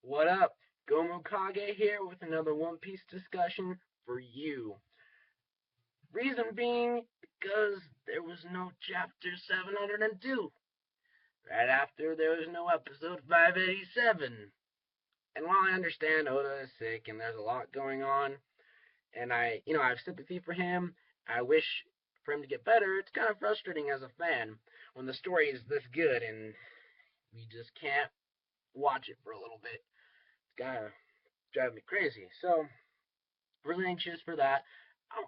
What up? GomuKage here with another One Piece discussion for you. Reason being, because there was no chapter 702. Right after, there was no episode 587. And while I understand Oda is sick and there's a lot going on, and I have sympathy for him, I wish for him to get better. It's kind of frustrating as a fan when the story is this good and we just can't watch it for a little bit. It's kind of driving me crazy. So, really anxious for that.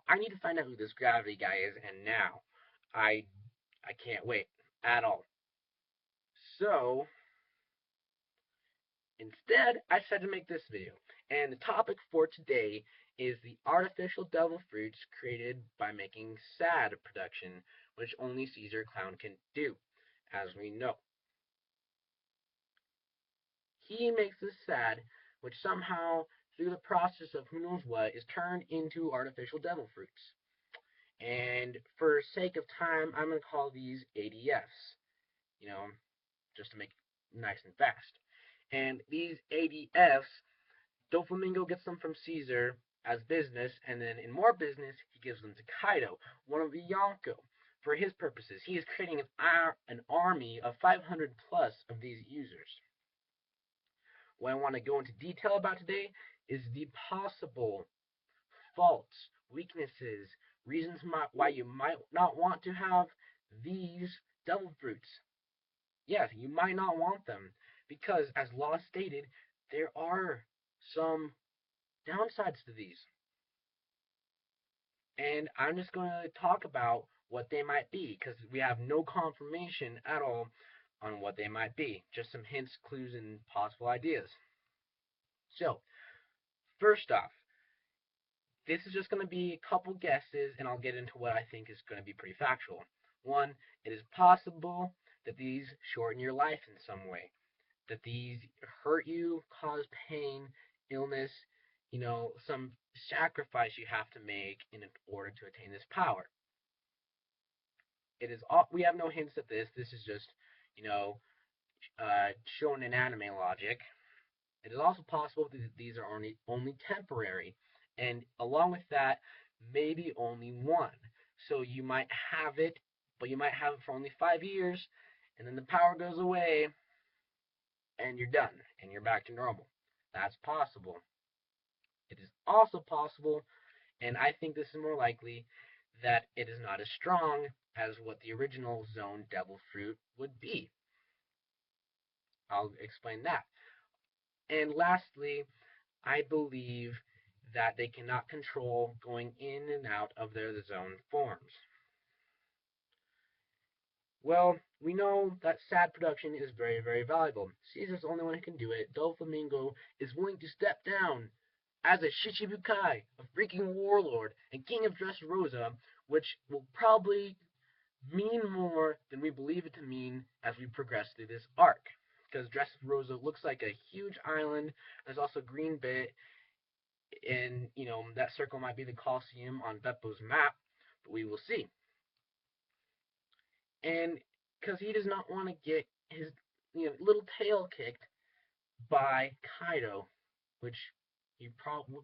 I need to find out who this gravity guy is, and now I I can't wait at all. So instead, I decided to make this video, and the topic for today is the artificial devil fruits created by making S.A.D production, which only Caesar Clown can do, as we know. He makes this S.A.D, which somehow, through the process of who knows what, is turned into artificial devil fruits. And for sake of time, I'm going to call these ADFs, you know, just to make it nice and fast. And these ADFs, Doflamingo gets them from Caesar as business, and then in more business, he gives them to Kaido, one of the Yonko. For his purposes, he is creating an army of 500 plus of these users. What I want to go into detail about today is the possible faults, weaknesses, reasons why you might not want to have these devil fruits. Yes, you might not want them because, as Law stated, there are some downsides to these. And I'm just going to talk about what they might be because we have no confirmation at all on what they might be. Just some hints, clues, and possible ideas. So, first off, this is just going to be a couple guesses, and I'll get into what I think is going to be pretty factual. One, it is possible that these shorten your life in some way, that these hurt you, cause pain, illness, some sacrifice you have to make in order to attain this power. It is all, we have no hints at this. This is just, you know, shown in anime logic. It is also possible that these are only temporary, and along with that, maybe only one. So you might have it, but you might have it for only 5 years, and then the power goes away, and you're done, and you're back to normal. That's possible. It is also possible, and I think this is more likely, that it is not as strong as what the original Zone Devil Fruit would be. I'll explain that. And lastly, I believe that they cannot control going in and out of their zone forms. Well, we know that S.A.D production is very, very valuable. Caesar's the only one who can do it. Doflamingo is willing to step down as a Shichibukai, a freaking warlord, and king of Dressrosa, which will probably mean more than we believe it to mean as we progress through this arc. Because Dressrosa looks like a huge island. There's also a green bit, and that circle might be the Colosseum on Beppo's map, but we will see. And because he does not want to get his little tail kicked by Kaido, which he probably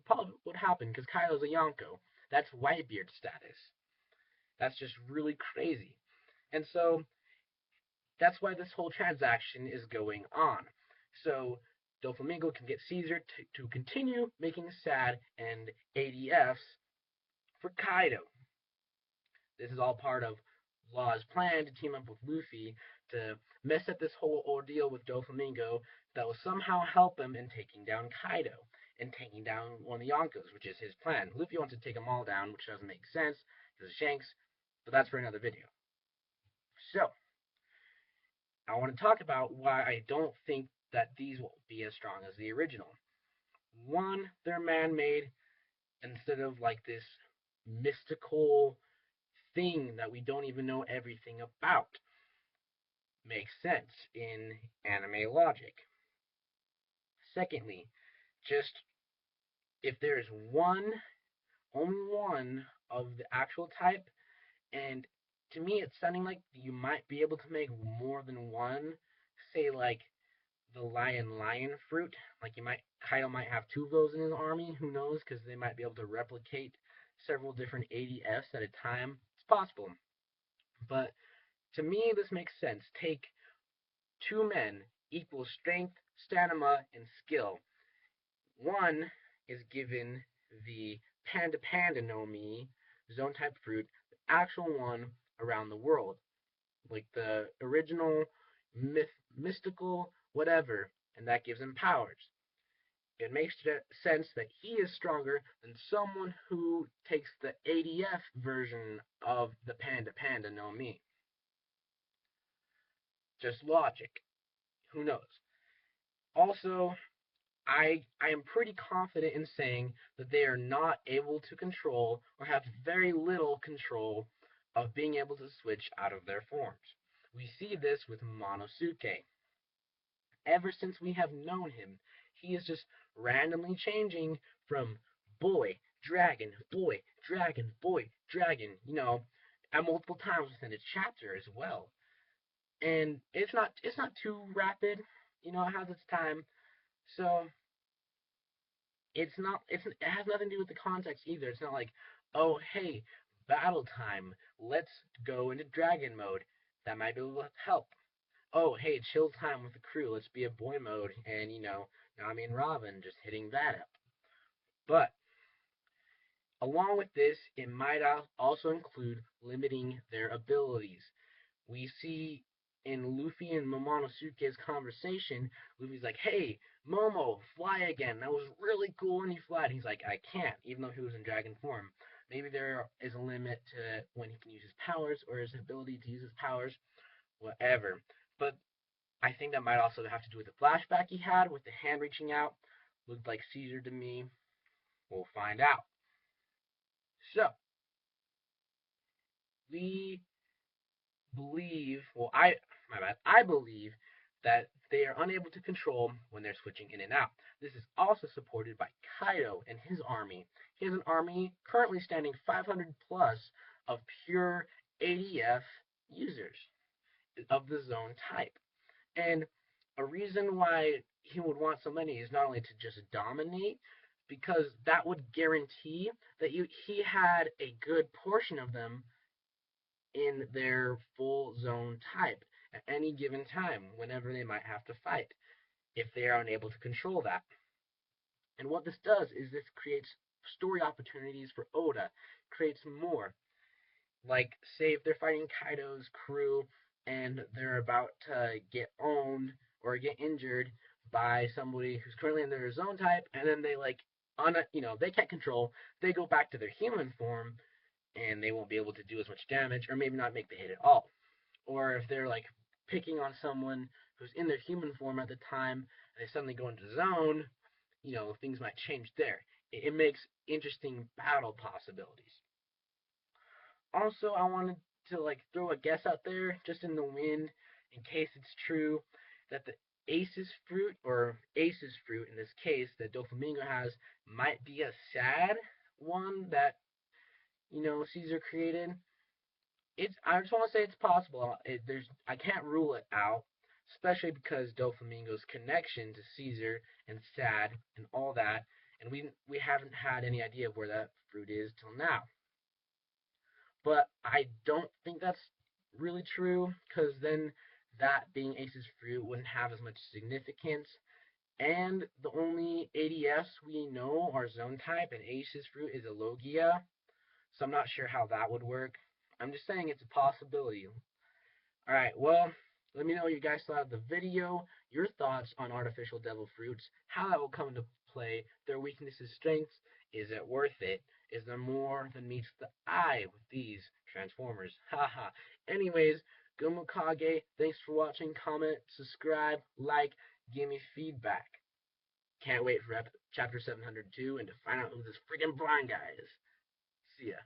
would happen because Kaido's a Yonko. That's Whitebeard status. That's just really crazy. And so that's why this whole transaction is going on. So Doflamingo can get Caesar to continue making S.A.D and ADFs for Kaido. This is all part of Law's plan to team up with Luffy to mess up this whole ordeal with Doflamingo that will somehow help him in taking down Kaido and taking down one of the Yonkos, which is his plan. Luffy wants to take them all down, which doesn't make sense because of Shanks, but that's for another video. So, I want to talk about why I don't think that these will be as strong as the original. One, they're man-made instead of like this mystical thing that we don't even know everything about. Makes sense in anime logic. Secondly, just if there is only one of the actual type, and to me it's sounding like you might be able to make more than one, say like the lion fruit. Like Kaido might have two of those in his army. Who knows? Because they might be able to replicate several different ADFs at a time. It's possible. But to me, this makes sense. Take two men equal strength, stamina, and skill. One is given the Panda Panda no Mi, zone type fruit, the actual one around the world. Like the original mystical whatever, and that gives him powers. It makes sense that he is stronger than someone who takes the ADF version of the Panda Panda no Mi. Just logic. Who knows? Also, I am pretty confident in saying that they are not able to control or have very little control of being able to switch out of their forms. We see this with Momonosuke. Ever since we have known him, he is just randomly changing from boy, dragon, boy, dragon, boy, dragon, at multiple times within a chapter as well. And it's not too rapid, it has its time. So it has nothing to do with the context either. It's not like, oh hey, battle time, let's go into dragon mode. That might be able to help. Oh hey, chill time with the crew, let's be a boy mode, and Nami and Robin just hitting that up. But along with this, it might also include limiting their abilities. We see in Luffy and Momonosuke's conversation, Luffy's like, hey, Momo, fly again. That was really cool when you fly. And he's like, I can't, even though he was in dragon form. Maybe there is a limit to when he can use his powers or his ability to use his powers, whatever. But I think that might also have to do with the flashback he had with the hand reaching out. Looked like Caesar to me. We'll find out. So, we believe, well, my bad, I believe that they are unable to control when they're switching in and out. This is also supported by Kaido and his army. He has an army currently standing 500 plus of pure ADF users of the zone type. And a reason why he would want so many is not only to just dominate, because that would guarantee that he had a good portion of them in their full zone type at any given time, whenever they might have to fight, if they are unable to control that. And what this does is this creates story opportunities for Oda, creates more. Like, say if they're fighting Kaido's crew and they're about to get owned or get injured by somebody who's currently in their zone type, and then they they can't control, they go back to their human form, and they won't be able to do as much damage, or maybe not make the hit at all. Or if they're like picking on someone who's in their human form at the time, and they suddenly go into zone, things might change there. It makes interesting battle possibilities. Also, I wanted to throw a guess out there, just in the wind, in case it's true, that the Ace's fruit, or Ace's fruit in this case, that Doflamingo has, might be a sad one that Caesar created. I just want to say it's possible. I can't rule it out, especially because Doflamingo's connection to Caesar and S.A.D and all that, and we haven't had any idea of where that fruit is till now. But I don't think that's really true, because then that being Ace's fruit wouldn't have as much significance. And the only ADS we know are zone type, and Ace's fruit is a Logia. So I'm not sure how that would work. I'm just saying it's a possibility. Alright, well, let me know what you guys thought of the video, your thoughts on artificial devil fruits, how that will come into play, their weaknesses, strengths. Is it worth it? Is there more than meets the eye with these Transformers? Haha. Anyways, GomuKage, thanks for watching, comment, subscribe, like, give me feedback. Can't wait for chapter 702 and to find out who this freaking blind guy is. See ya.